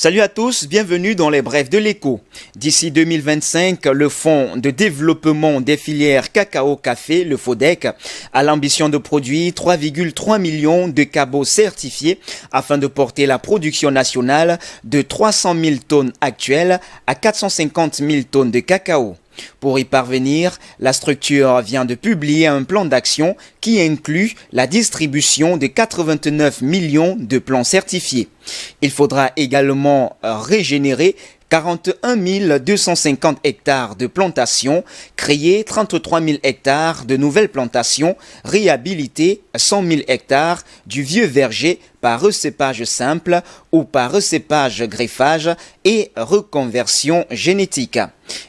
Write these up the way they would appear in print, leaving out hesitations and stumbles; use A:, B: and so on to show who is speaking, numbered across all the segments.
A: Salut à tous, bienvenue dans les brefs de l'écho. D'ici 2025, le Fonds de développement des filières cacao-café, le FODEC, a l'ambition de produire 3,3 millions de cabots certifiés afin de porter la production nationale de 300 000 tonnes actuelles à 450 000 tonnes de cacao. Pour y parvenir, la structure vient de publier un plan d'action qui inclut la distribution de 89 millions de plants certifiés. Il faudra également régénérer 41 250 hectares de plantations, créer 33 000 hectares de nouvelles plantations, réhabiliter 100 000 hectares du vieux verger par recépage simple ou par recépage greffage et reconversion génétique.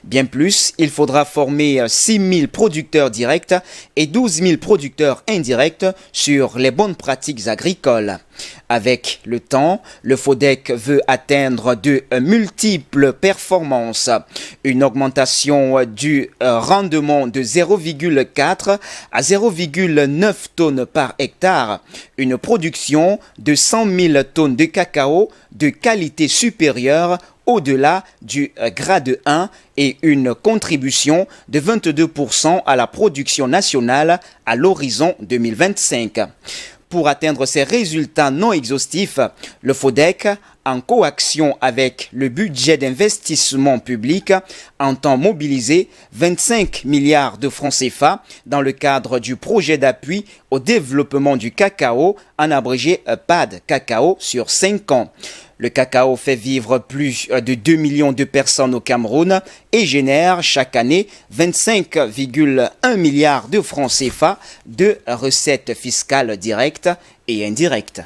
A: Bien plus, il faudra former 6 000 producteurs directs et 12 000 producteurs indirects sur les bonnes pratiques agricoles. Avec le temps, le FODEC veut atteindre de multiples performances. Une augmentation du rendement de 0,4 à 0,9 tonnes par hectare, une production de 100 000 tonnes de cacao de qualité supérieure au-delà du grade 1 et une contribution de 22% à la production nationale à l'horizon 2025. Pour atteindre ces résultats non exhaustifs, le FODEC, en coaction avec le budget d'investissement public, entend mobiliser 25 milliards de francs CFA dans le cadre du projet d'appui au développement du cacao, en abrégé PAD Cacao, sur 5 ans. Le cacao fait vivre plus de 2 millions de personnes au Cameroun et génère chaque année 25,1 milliards de francs CFA de recettes fiscales directes et indirectes.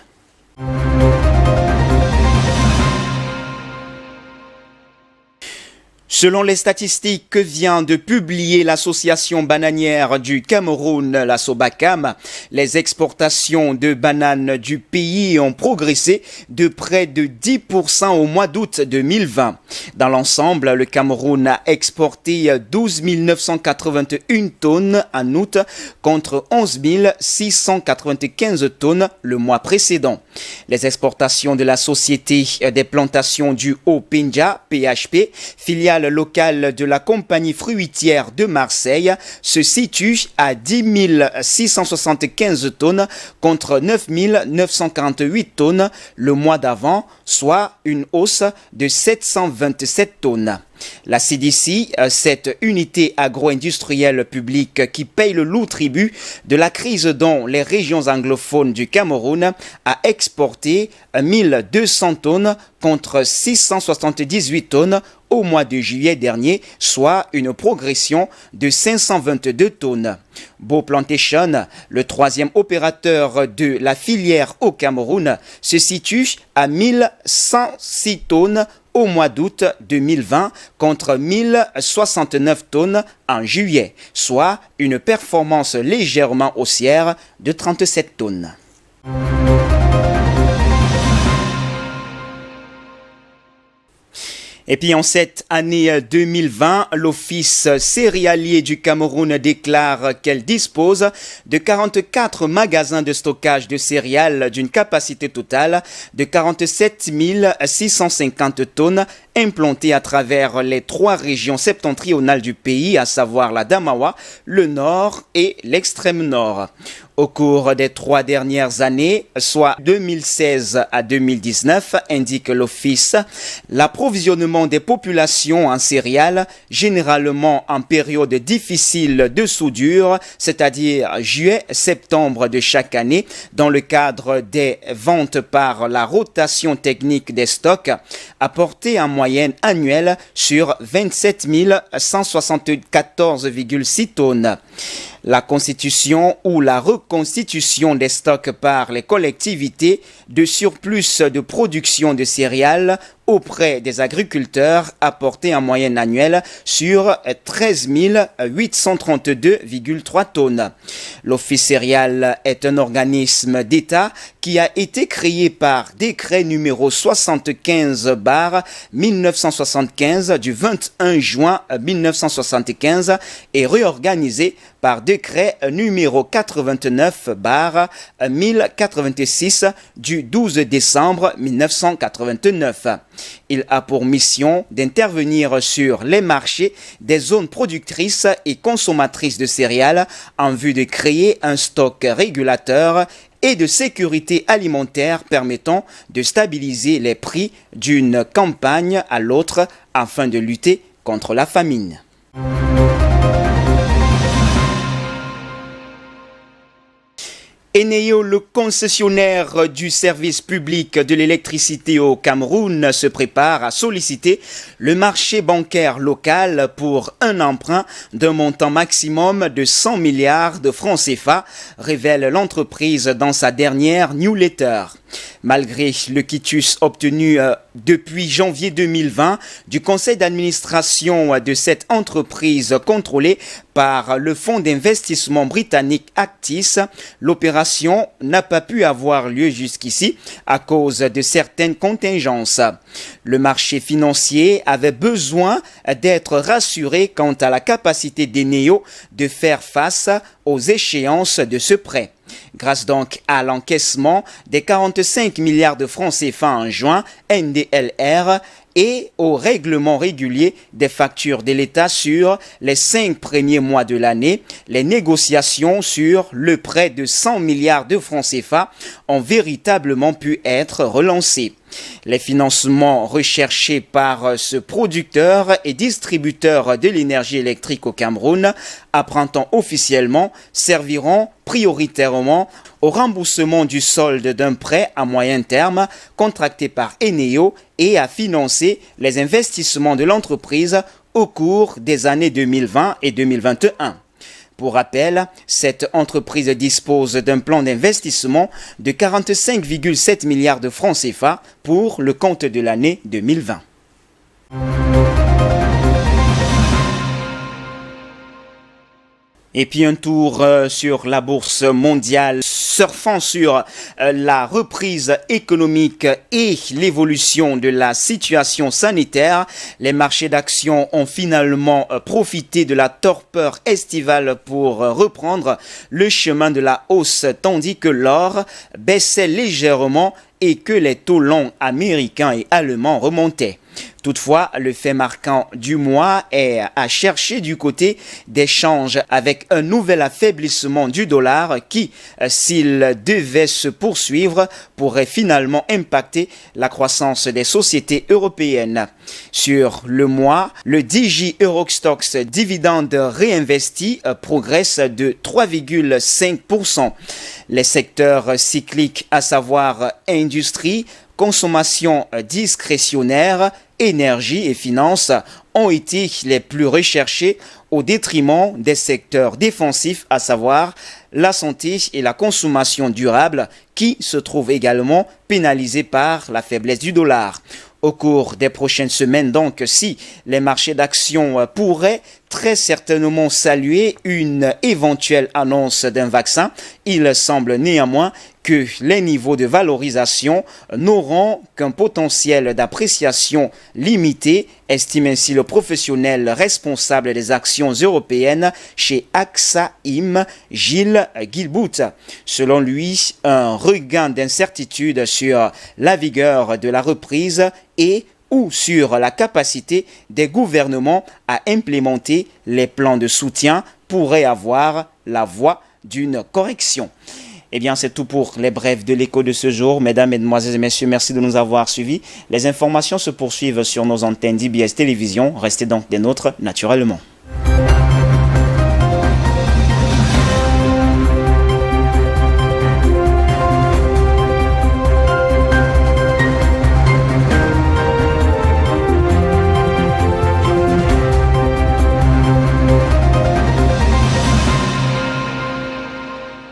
A: Selon les statistiques que vient de publier l'association bananière du Cameroun, la Sobacam, les exportations de bananes du pays ont progressé de près de 10% au mois d'août 2020. Dans l'ensemble, le Cameroun a exporté 12 981 tonnes en août contre 11 695 tonnes le mois précédent. Les exportations de la Société des plantations du Haut-Pendja, PHP, filiale locale de la compagnie fruitière de Marseille, se situe à 10 675 tonnes contre 9 948 tonnes le mois d'avant, soit une hausse de 727 tonnes. La CDC, cette unité agro-industrielle publique qui paye le lourd tribut de la crise dans les régions anglophones du Cameroun, a exporté 1200 tonnes contre 678 tonnes au mois de juillet dernier, soit une progression de 522 tonnes. Beau Plantation, le troisième opérateur de la filière au Cameroun, se situe à 1106 tonnes au mois d'août 2020 contre 1069 tonnes en juillet, soit une performance légèrement haussière de 37 tonnes. Et puis en cette année 2020, l'Office céréalier du Cameroun déclare qu'elle dispose de 44 magasins de stockage de céréales d'une capacité totale de 47 650 tonnes implantés à travers les 3 régions septentrionales du pays, à savoir la Damawa, le Nord et l'extrême Nord. Au cours des 3 dernières années, soit 2016 à 2019, indique l'Office, l'approvisionnement des populations en céréales, généralement en période difficile de soudure, c'est-à-dire juillet-septembre de chaque année, dans le cadre des ventes par la rotation technique des stocks, a porté en moyenne annuelle sur 27 174,6 tonnes. La constitution ou la reconstitution des stocks par les collectivités de surplus de production de céréales auprès des agriculteurs a porté en moyenne annuelle sur 13 832,3 tonnes. L'Office céréales est un organisme d'État qui a été créé par décret numéro 75/19 1975 du 21 juin 1975 et réorganisé par décret numéro 89/1086 du 12 décembre 1989. Il a pour mission d'intervenir sur les marchés des zones productrices et consommatrices de céréales en vue de créer un stock régulateur et de sécurité alimentaire permettant de stabiliser les prix d'une campagne à l'autre afin de lutter contre la famine. Eneo, le concessionnaire du service public de l'électricité au Cameroun, se prépare à solliciter le marché bancaire local pour un emprunt d'un montant maximum de 100 milliards de francs CFA, révèle l'entreprise dans sa dernière newsletter. Malgré le quitus obtenu depuis janvier 2020 du conseil d'administration de cette entreprise contrôlée par le fonds d'investissement britannique Actis, l'opération n'a pas pu avoir lieu jusqu'ici à cause de certaines contingences. Le marché financier avait besoin d'être rassuré quant à la capacité d'Eneo de faire face aux échéances de ce prêt. Grâce donc à l'encaissement des 45 milliards de francs CFA en juin, NDLR, et au règlement régulier des factures de l'État sur les 5 premiers mois de l'année, les négociations sur le prêt de 100 milliards de francs CFA ont véritablement pu être relancées. Les financements recherchés par ce producteur et distributeur de l'énergie électrique au Cameroun, apparentant officiellement, serviront prioritairement au remboursement du solde d'un prêt à moyen terme contracté par Eneo et à financer les investissements de l'entreprise au cours des années 2020 et 2021. Pour rappel, cette entreprise dispose d'un plan d'investissement de 45,7 milliards de francs CFA pour le compte de l'année 2020. Et puis un tour sur la bourse mondiale, surfant sur la reprise économique et l'évolution de la situation sanitaire. Les marchés d'actions ont finalement profité de la torpeur estivale pour reprendre le chemin de la hausse, tandis que l'or baissait légèrement et que les taux longs américains et allemands remontaient. Toutefois, le fait marquant du mois est à chercher du côté des changes avec un nouvel affaiblissement du dollar qui, s'il devait se poursuivre, pourrait finalement impacter la croissance des sociétés européennes. Sur le mois, le DG Eurostoxx dividende réinvesti progresse de 3,5%. Les secteurs cycliques, à savoir industrie, consommation discrétionnaire, énergie et finances, ont été les plus recherchés au détriment des secteurs défensifs, à savoir la santé et la consommation durable, qui se trouvent également pénalisés par la faiblesse du dollar. Au cours des prochaines semaines, donc, si les marchés d'actions pourraient très certainement saluer une éventuelle annonce d'un vaccin, il semble néanmoins que les niveaux de valorisation n'auront qu'un potentiel d'appréciation limité, estime ainsi le professionnel responsable des actions européennes chez AXA IM, Gilles Guilbout. Selon lui, un regain d'incertitude sur la vigueur de la reprise et ou sur la capacité des gouvernements à implémenter les plans de soutien pourrait avoir la voie d'une correction. Eh bien, c'est tout pour les brèves de l'écho de ce jour. Mesdames, Mesdemoiselles et Messieurs, merci de nous avoir suivis. Les informations se poursuivent sur nos antennes d'IBS Télévision. Restez donc des nôtres naturellement.